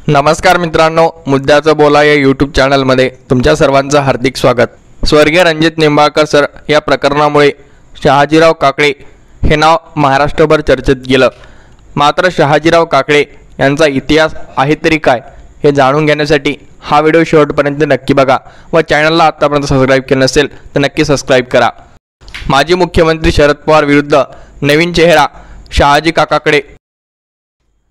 नमस्कार मित्रांनो, मुद्द्याचं बोला या यूट्यूब चॅनलमध्ये तुमच्या सर्वांचं हार्दिक स्वागत. स्वर्गीय रणजित निंबाळकर सर या प्रकरणामुळे शहाजीराव काकडे हे नाव महाराष्ट्रभर चर्चेत गेलं. मात्र शहाजीराव काकडे यांचा इतिहास आहे तरी काय हे जाणून घेण्यासाठी हा व्हिडिओ शेवटपर्यंत नक्की बघा व चॅनलला आतापर्यंत सबस्क्राईब केलं नसेल तर नक्की सबस्क्राईब करा. माजी मुख्यमंत्री शरद पवार विरुद्ध नवीन चेहरा शहाजी काकाकडे.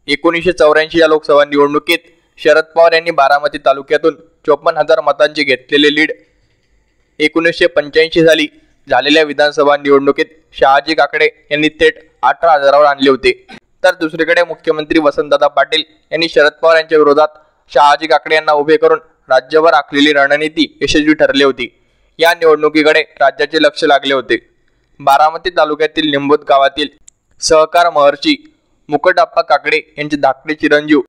1984 या लोकसभा निवडणुकीत शरद पवार यांनी बारामती तालुक्यातून 54,000 मतांची घेतलेले लीड 1985 साली झालेल्या विधानसभा निवडणुकीत शहाजी काकडे यांनी थेट 18,000वर आणले होते. तर दुसरीकडे मुख्यमंत्री वसंतदादा पाटील यांनी शरद पवार यांच्या विरोधात शहाजी काकडे यांना उभे करून राज्यभर आखलेली रणनीती यशस्वी ठरली होती. या निवडणुकीकडे राज्याचे लक्ष लागले होते. बारामती तालुक्यातील निंबोद गावातील सहकार महर्षी मुकुटप्पा काकडे यांचे धाकटे चिरंजीव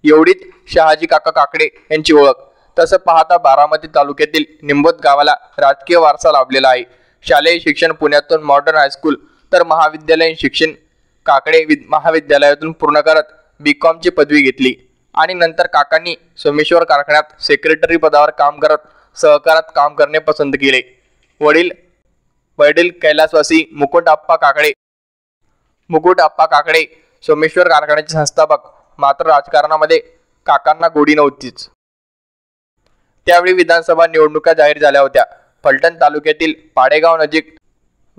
एवढीच शहाजी काका काकडे यांची ओळख. तसं पाहता बारामती तालुक्यातील निंबोद गावाला राजकीय वारसा लाभलेला आहे. शालेय शिक्षण पुण्यातून मॉडर्न हायस्कूल तर महाविद्यालयीन शिक्षण काकडे महाविद्यालयातून पूर्ण करत BComची पदवी घेतली आणि नंतर काकांनी सोमेश्वर कारखान्यात सेक्रेटरी पदावर काम करत सहकारात काम करणे पसंत केले. वडील कैलासवासी मुकुटप्पा काकडे सोमेश्वर कारखान्याचे संस्थापक. मात्र राजकारणामध्ये काकांना गोडी नव्हतीच. त्यावेळी विधानसभा निवडणुका जाहीर झाल्या होत्या. फलटण तालुक्यातील पाडेगाव नजीक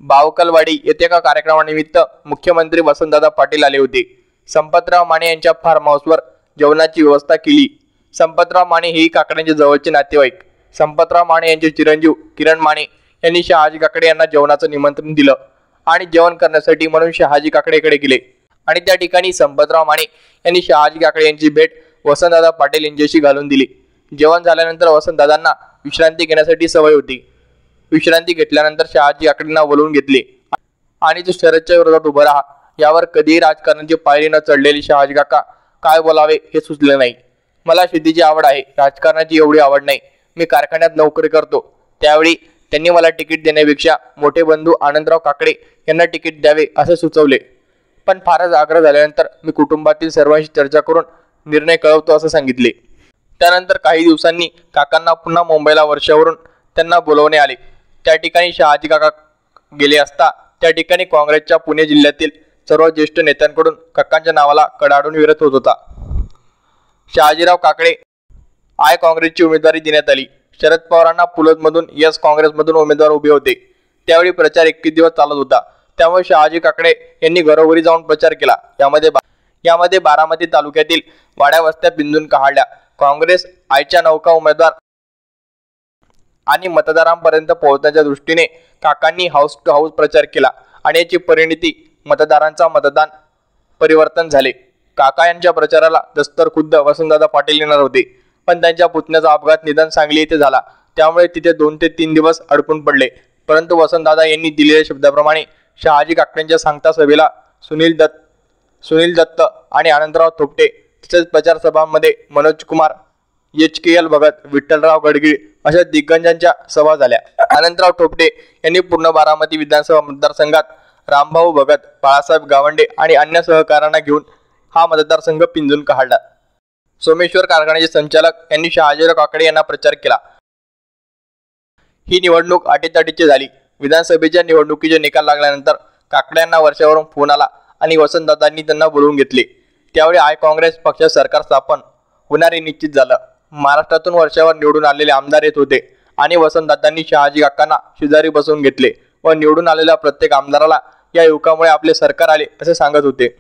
बावकलवाडी येथे एका कार्यक्रमानिमित्त मुख्यमंत्री वसंतदादा पाटील आले होते. संपतराव माने यांच्या फार्म हाऊसवर जेवणाची व्यवस्था केली. संपतराव माने हे काकड्यांचे जवळचे नातेवाईक. संपतराव माने यांचे चिरंजीव किरण माने यांनी शहाजी काकडे यांना जेवणाचं निमंत्रण दिलं आणि जेवण करण्यासाठी म्हणून शहाजी काकडेकडे गेले आणि त्या ठिकाणी संपतराव माने यांनी शहाजी काकडे यांची भेट वसंतदादा पाटील यांच्याशी घालून दिली. जेवण झाल्यानंतर वसंतदादांना विश्रांती घेण्यासाठी सवय होती. विश्रांती घेतल्यानंतर शहाजी काकडेंना बोलवून घेतले आणि तो शरदच्या विरोधात उभा राहा. यावर कधीही राजकारणाची पायरी न चढलेली शहाजी काका काय बोलावे हे सुचले नाही. मला शेतीची आवड आहे, राजकारणाची एवढी आवड नाही. मी कारखान्यात नोकरी करतो. त्यावेळी त्यांनी मला तिकीट देण्यापेक्षा मोठे बंधू आनंदराव काकडे यांना तिकीट द्यावे असे सुचवले. पण फारच आग्रह झाल्यानंतर मी कुटुंबातील सर्वांशी चर्चा करून निर्णय कळवतो असं सांगितले. त्यानंतर काही दिवसांनी काकांना पुन्हा मुंबईला वर्षावरून त्यांना बोलवणे आले. त्या ठिकाणी शहाजी काका गेले असता त्या ठिकाणी काँग्रेसच्या पुणे जिल्ह्यातील सर्व ज्येष्ठ नेत्यांकडून काकांच्या नावाला कडाडून विरोध होत होता. शहाजीराव काकडे आय काँग्रेसची उमेदवारी देण्यात आली. शरद पवारांना पुलोदमधून यस काँग्रेसमधून उमेदवार उभे होते. त्यावेळी प्रचार 21 दिवस चालत होता. त्यामुळे शहाजी काकडे यांनी घरोघरी जाऊन प्रचार केला. यामध्ये बारामती तालुक्यातील वाड्या वस्त्या बिंदून काढल्या. काँग्रेस आयच्या नौका उमेदवार आणि मतदारांपर्यंत पोहोचण्याच्या दृष्टीने काकांनी हाऊस टू हाऊस प्रचार केला आणि याची परिणती मतदारांचा मतदान परिवर्तन झाले. काका यांच्या प्रचाराला दस्तर खुद्द वसंतदादा पाटील येणार होते, पण त्यांच्या पुतण्याचा अपघात निधन सांगली येथे झाला. त्यामुळे तिथे 2 ते 3 दिवस अडकून पडले. परंतु वसंतदादा यांनी दिलेल्या शब्दाप्रमाणे शहाजी काकडेंच्या सांगता सभेला सुनील दत्त आणि आनंदराव थोपटे तसेच प्रचार सभांमध्ये मनोज कुमार, HKL भगत, विठ्ठलराव गडगीळ अशा दिग्गजांच्या सभा झाल्या. आनंदराव थोपटे यांनी पूर्ण बारामती विधानसभा मतदारसंघात रामभाऊ भगत, बाळासाहेब गावंडे आणि अन्य सहकाऱ्यांना घेऊन हा मतदारसंघ पिंजून काढला. सोमेश्वर कारखान्याचे संचालक यांनी शहाजीराव काकडे यांना प्रचार केला. ही निवडणूक अटीतटीची झाली. विधानसभेच्या निवडणुकीचे निकाल लागल्यानंतर काकडे यांना वर्षावरून फोन आला आणि वसंतदादांनी त्यांना बोलवून घेतले. त्यावेळी आय काँग्रेस पक्ष सरकार स्थापन होणारे निश्चित झालं. महाराष्ट्रातून वर्षावर निवडून आलेले आमदार येत होते आणि वसंतदादांनी शहाजी काकांना शेजारी बसवून घेतले व निवडून आलेल्या प्रत्येक आमदाराला या युवकामुळे आपले सरकार आले असे सांगत होते.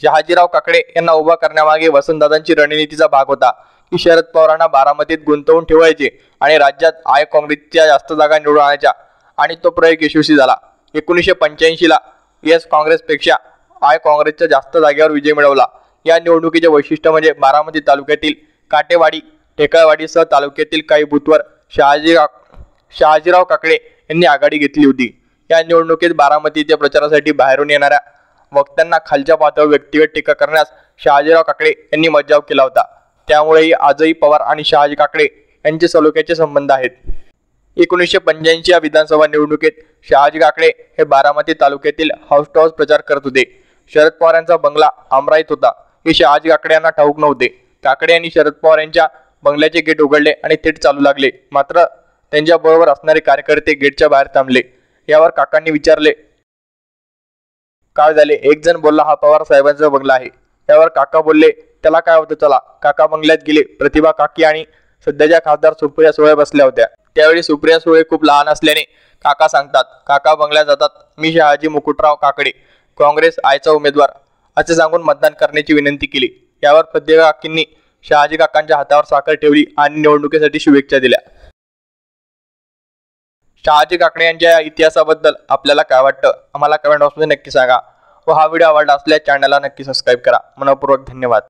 शहाजीराव काकडे यांना उभा करण्यामागे वसंतदादांची रणनीतीचा भाग होता की शरद पवारांना बारामतीत गुंतवून ठेवायचे आणि राज्यात आय काँग्रेसच्या जास्त जागा निवडून आणायच्या आणि तो प्रयोग यशस्वी झाला. 1985 ला यस काँग्रेसपेक्षा आय काँग्रेसच्या जास्त जागेवर विजय मिळवला. या निवडणुकीचे वैशिष्ट्य म्हणजे बारामती तालुक्यातील काटेवाडी, ढेकळवाडीसह तालुक्यातील काही बूथवर शहाजीराव काकडे यांनी आघाडी घेतली होती. या निवडणुकीत बारामती येथे प्रचारासाठी बाहेरून येणाऱ्या वक्त्यांना खालच्या पातळीवर व्यक्तिगत टीका करण्यास शहाजीराव काकडे यांनी मज्जाव केला होता. त्यामुळेही आजही पवार आणि शहाजी काकडे यांचे सलोख्याचे संबंध आहेत. 1985 या विधानसभा निवडणुकीत शहाजी काकडे हे बारामती तालुक्यातील हाऊस टू हाऊस प्रचार करत होते. शरद पवार यांचा बंगला आमराईत होता. हे शहाजी काकडे यांना ठाऊक नव्हते. काकडे यांनी शरद पवार यांच्या बंगल्याचे गेट उघडले आणि थेट चालू लागले. मात्र त्यांच्या बरोबर असणारे कार्यकर्ते गेटच्या बाहेर थांबले. यावर काकांनी विचारले, काय झाले? एक जण बोलला, हा पवार साहेबांचा बंगला आहे. यावर काका बोलले, त्याला काय होतं, चला. काका बंगल्यात गेले. प्रतिभा काकी आणि सध्याच्या खासदार सुप्रिया सुळे बसल्या होत्या. त्यावेळी सुप्रिया सुळे खूप लहान असल्याने काका सांगतात, काका बंगल्यात जातात, मी शहाजी मुकुटराव काकडे, काँग्रेस आयचा उमेदवार, असे सांगून मतदान करण्याची विनंती केली. यावर प्रतिभा काकींनी शहाजी काकांच्या हातावर साखर ठेवली आणि निवडणुकीसाठी शुभेच्छा दिल्या. शहाजी काकडे यांच्या या इतिहासाबद्दल आपल्याला काय वाटतं, आम्हाला कमेंट बॉक्समध्ये नक्की सांगा. व हा व्हिडिओ आवडला असल्यास चॅनलला नक्की सबस्क्राईब करा. मनपूर्वक धन्यवाद.